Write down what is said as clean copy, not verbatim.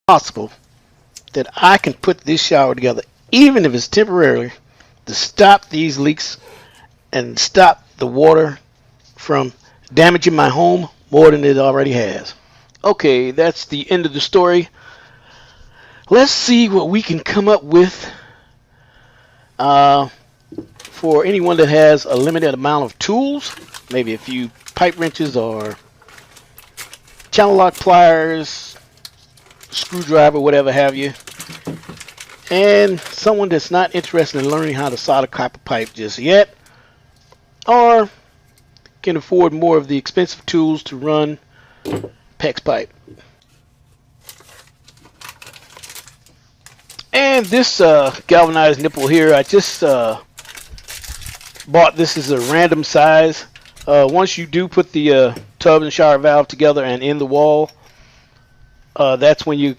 possible that I can put this shower together, even if it's temporarily, to stop these leaks and stop the water from damaging my home more than it already has. Okay, that's the end of the story. Let's see what we can come up with for anyone that has a limited amount of tools, maybe a few pipe wrenches or channel lock pliers, screwdriver, whatever have you, and someone that's not interested in learning how to solder copper pipe just yet, or can afford more of the expensive tools to run PEX pipe. And this galvanized nipple here, I just bought this as a random size. Once you do put the tub and shower valve together and in the wall, that's when you